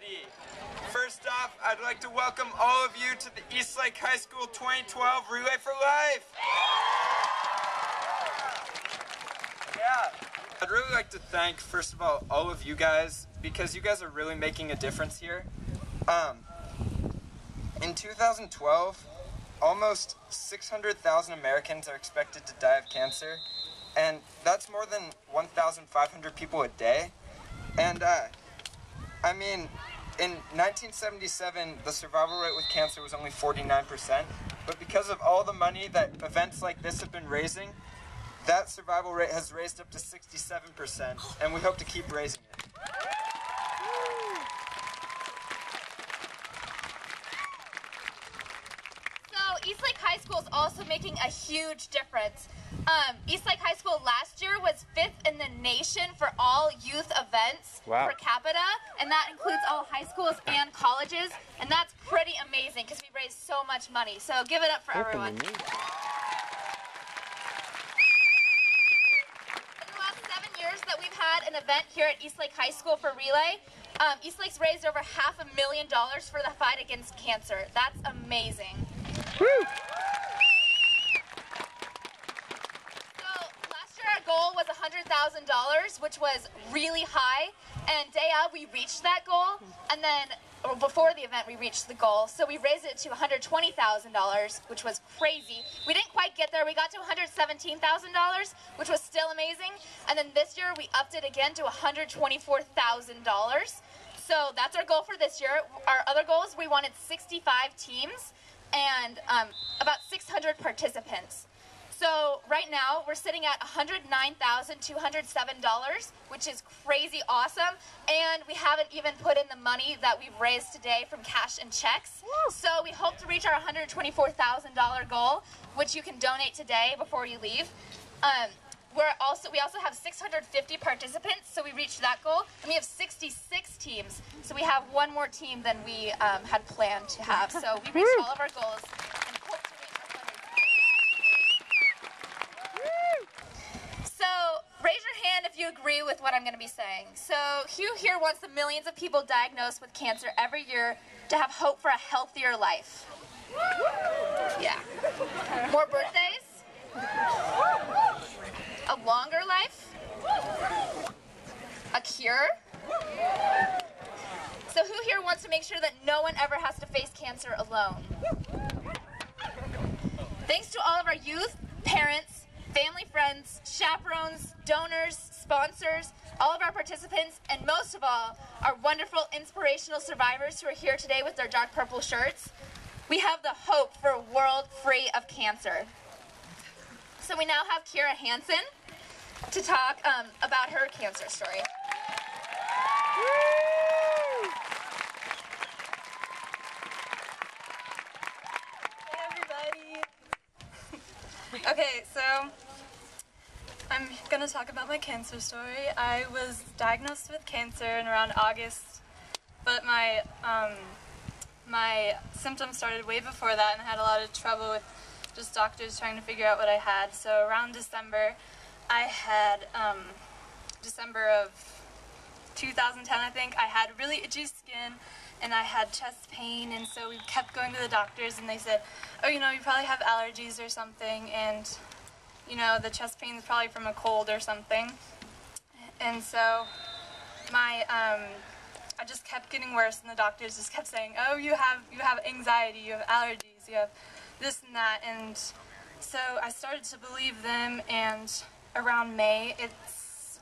everybody. First off, I'd like to welcome all of you to the Eastlake High School 2012 Relay for Life. Yeah. I'd really like to thank, first of all of you guys, because you guys are really making a difference here. In 2012, almost 600,000 Americans are expected to die of cancer, and that's more than 1,500 people a day. And I mean, in 1977, the survival rate with cancer was only 49%, but because of all the money that events like this have been raising, that survival rate has raised up to 67%, and we hope to keep raising it. So Eastlake High School is also making a huge difference. Eastlake High School last year was 5th in the nation for all youth events per capita, and that includes all high schools and colleges, and that's pretty amazing because we raised so much money. So give it up for everyone. In the last 7 years that we've had an event here at Eastlake High School for Relay, Eastlake's raised over $500,000 for the fight against cancer. That's amazing. Woo! Our goal was $100,000, which was really high, and day of we reached that goal, and then before the event we reached the goal, so we raised it to $120,000, which was crazy. We didn't quite get there. We got to $117,000, which was still amazing, and then this year we upped it again to $124,000. So that's our goal for this year. Our other goals, we wanted 65 teams and about 600 participants. So right now we're sitting at $109,207, which is crazy awesome, and we haven't even put in the money that we've raised today from cash and checks. So we hope to reach our $124,000 goal, which you can donate today before you leave. We also have 650 participants, so we reached that goal, and we have 66 teams, so we have one more team than we had planned to have. So we reached all of our goals. Raise your hand if you agree with what I'm going to be saying. So Hugh here wants the millions of people diagnosed with cancer every year to have hope for a healthier life. Yeah. More birthdays? A longer life? A cure? So who here wants to make sure that no one ever has to face cancer alone? Thanks to all of our youth, parents, family, friends, chaperones, donors, sponsors, all of our participants, and most of all, our wonderful inspirational survivors who are here today with their dark purple shirts, we have the hope for a world free of cancer. So we now have Kira Hansen to talk about her cancer story. Hey everybody! Okay, so I'm going to talk about my cancer story. I was diagnosed with cancer in around August, but my symptoms started way before that, and I had a lot of trouble with just doctors trying to figure out what I had. So around December, I had, December of 2010 I think, I had really itchy skin and I had chest pain, and so we kept going to the doctors and they said, oh, you know, you probably have allergies or something, and you know, the chest pain is probably from a cold or something. And so my, I just kept getting worse, and the doctors just kept saying, oh, you have anxiety, you have allergies, you have this and that. And so I started to believe them, and around May, it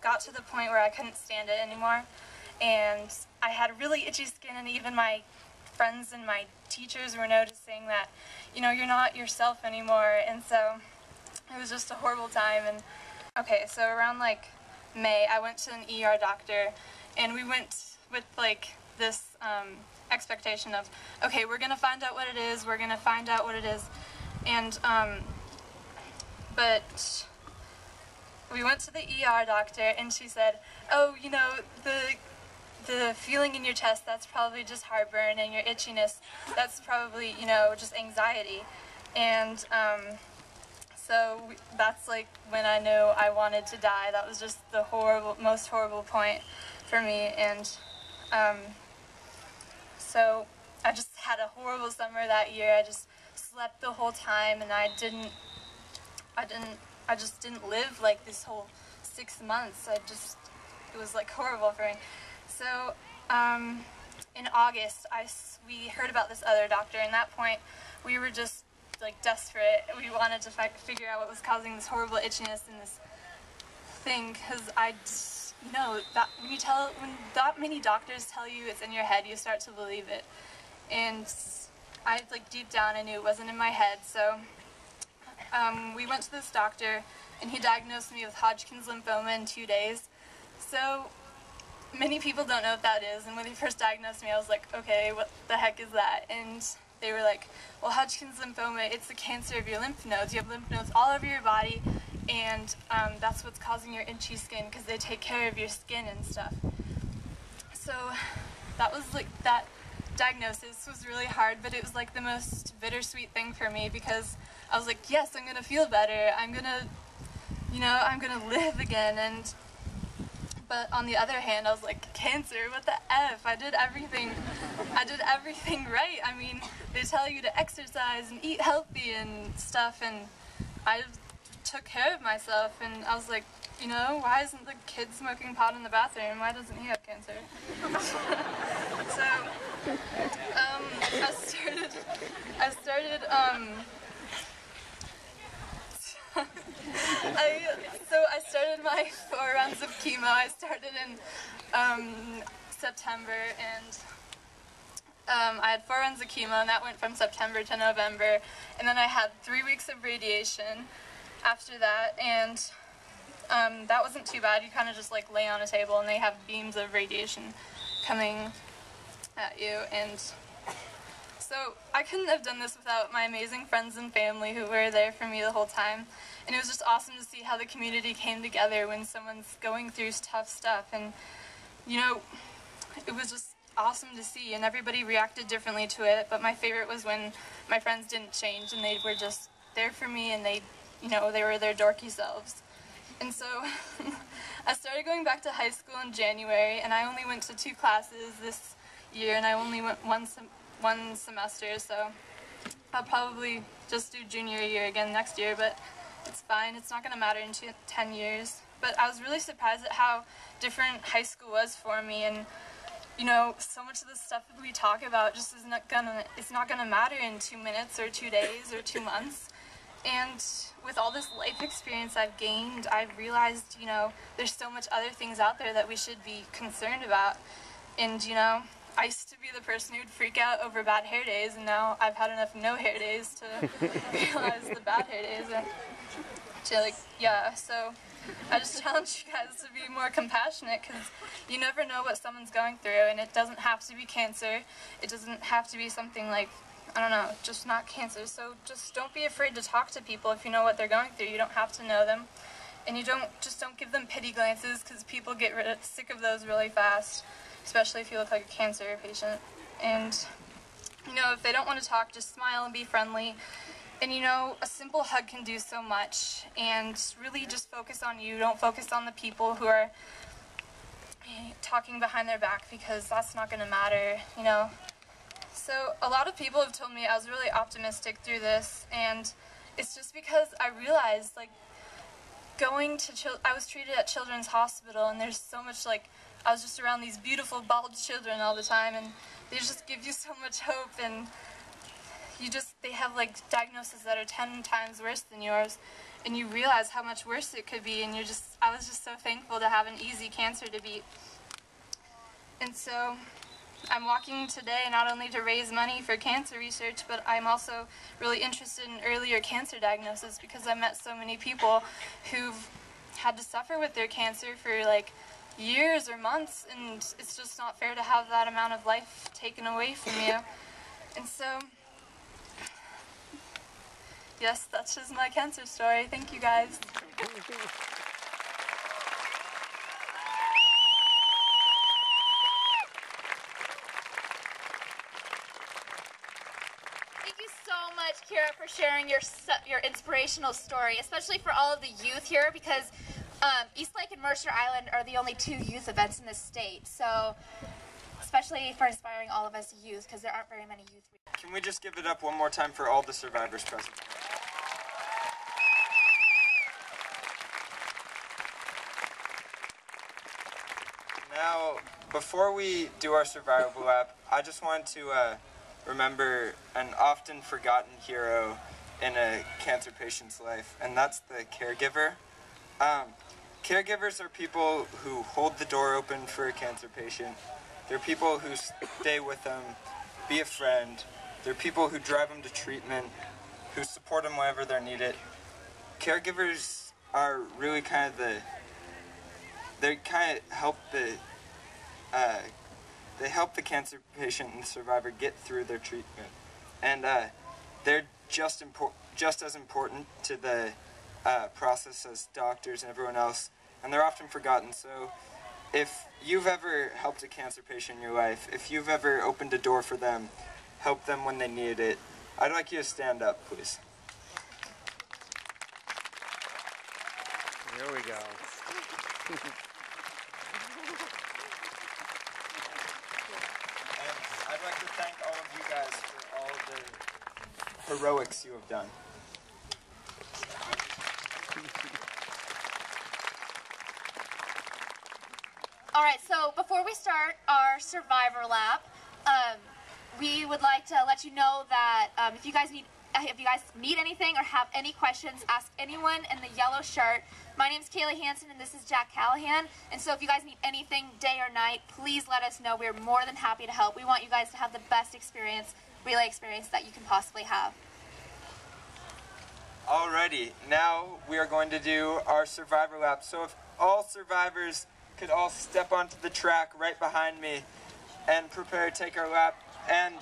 got to the point where I couldn't stand it anymore. And I had really itchy skin, and even my friends and my teachers were noticing that, you know, you're not yourself anymore. And so it was just a horrible time. And okay, so around like May, I went to an ER doctor, and we went with like this expectation of, okay, we're gonna find out what it is, we're gonna find out what it is. And but we went to the ER doctor, and she said, oh, you know, the feeling in your chest, that's probably just heartburn, and your itchiness, that's probably, you know, just anxiety. And so that's like when I knew I wanted to die. That was just the most horrible point for me. And So I just had a horrible summer that year. I just slept the whole time, and I just didn't live like this whole 6 months. It was like horrible for me. So in August, we heard about this other doctor, and at that point we were just like desperate. We wanted to figure out what was causing this horrible itchiness and this thing, because that when that many doctors tell you it's in your head, you start to believe it. And I, like, deep down I knew it wasn't in my head. So we went to this doctor, and he diagnosed me with Hodgkin's lymphoma in 2 days. So many people don't know what that is, and when he first diagnosed me, I was like, okay, what the heck is that? And they were like, well, Hodgkin's lymphoma, it's the cancer of your lymph nodes. You have lymph nodes all over your body, and that's what's causing your itchy skin, because they take care of your skin and stuff. So that was like, that diagnosis was really hard, but it was like the most bittersweet thing for me, because I was like, yes, I'm gonna feel better. I'm gonna live again. But on the other hand, I was like, cancer, what the F? I did everything right. I mean, they tell you to exercise and eat healthy and stuff, and I took care of myself, and I was like, why isn't the kid smoking pot in the bathroom? Why doesn't he have cancer? So, I started my 4 rounds of chemo. I started in September, and I had 4 rounds of chemo, and that went from September to November. And then I had 3 weeks of radiation after that, and that wasn't too bad. You kind of just like lay on a table, and they have beams of radiation coming at you. And so I couldn't have done this without my amazing friends and family who were there for me the whole time. And it was just awesome to see how the community came together when someone's going through tough stuff. And, it was just awesome to see, and everybody reacted differently to it. But my favorite was when my friends didn't change, and they were just there for me, and they were their dorky selves. And so I started going back to high school in January, and I only went to 2 classes this year, and I only went one semester, so I'll probably just do junior year again next year, but it's fine. It's not going to matter in 10 years. But I was really surprised at how different high school was for me, and so much of the stuff that we talk about just it's not gonna matter in 2 minutes or 2 days or 2 months. And with all this life experience I've gained, I've realized, there's so much other things out there that we should be concerned about. And, I used to be the person who'd freak out over bad hair days, and now I've had enough no hair days to realize the bad hair days. And so I just challenge you guys to be more compassionate, because you never know what someone's going through, and it doesn't have to be cancer. It doesn't have to be something like, I don't know, just not cancer. So just don't be afraid to talk to people if you know what they're going through. You don't have to know them. And you don't give them pity glances, because people get sick of those really fast, especially if you look like a cancer patient. And, if they don't want to talk, just smile and be friendly. And a simple hug can do so much, and really just focus on you. Don't focus on the people who are talking behind their back, because that's not going to matter, So a lot of people have told me I was really optimistic through this, and it's just because I realized, like, I was treated at Children's Hospital, and there's so much, I was just around these beautiful bald children all the time, and they just give you so much hope, and they have diagnoses that are 10 times worse than yours, and you realize how much worse it could be, and I was just so thankful to have an easy cancer to beat. And so I'm walking today not only to raise money for cancer research, but I'm also really interested in earlier cancer diagnosis, because I met so many people who've had to suffer with their cancer for years or months, and it's just not fair to have that amount of life taken away from you. And so, yes, that's just my cancer story. Thank you, guys. Thank you so much, Kira, for sharing your inspirational story, especially for all of the youth here, because Eastlake and Mercer Island are the only 2 youth events in this state. So, especially especially for inspiring all of us youth, because there aren't very many youth. Can we just give it up one more time for all the survivors present? Now, before we do our survival lap, I just want to remember an often forgotten hero in a cancer patient's life, and that's the caregiver. Caregivers are people who hold the door open for a cancer patient. They're people who stay with them, be a friend. They're people who drive them to treatment, who support them whenever they're needed. Caregivers are really kind of they help the cancer patient and the survivor get through their treatment. And they're just as important to the process as doctors and everyone else, and they're often forgotten. So if you've ever helped a cancer patient in your life, if you've ever opened a door for them, helped them when they needed it, I'd like you to stand up, please. Here we go. And I'd like to thank all of you guys for all the heroics you have done. All right, so before we start our survivor lap, we would like to let you know that if you guys need anything or have any questions, ask anyone in the yellow shirt. My name's Kaylee Hansen and this is Jack Callahan. And so if you guys need anything day or night, please let us know. We're more than happy to help. We want you guys to have the best relay experience that you can possibly have. Alrighty, now we are going to do our survivor lap. So if all survivors could all step onto the track right behind me and prepare to take our lap. And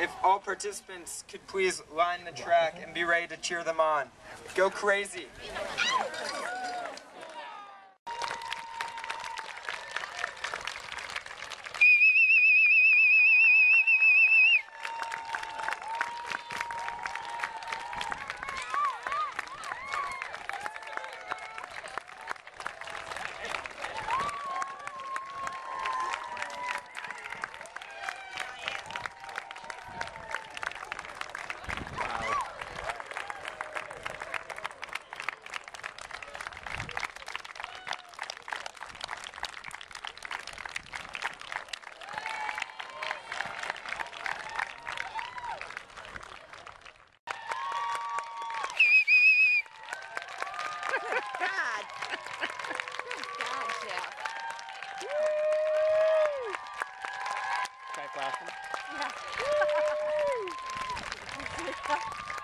if all participants could please line the track and be ready to cheer them on. Go crazy! Try flashing. Yeah.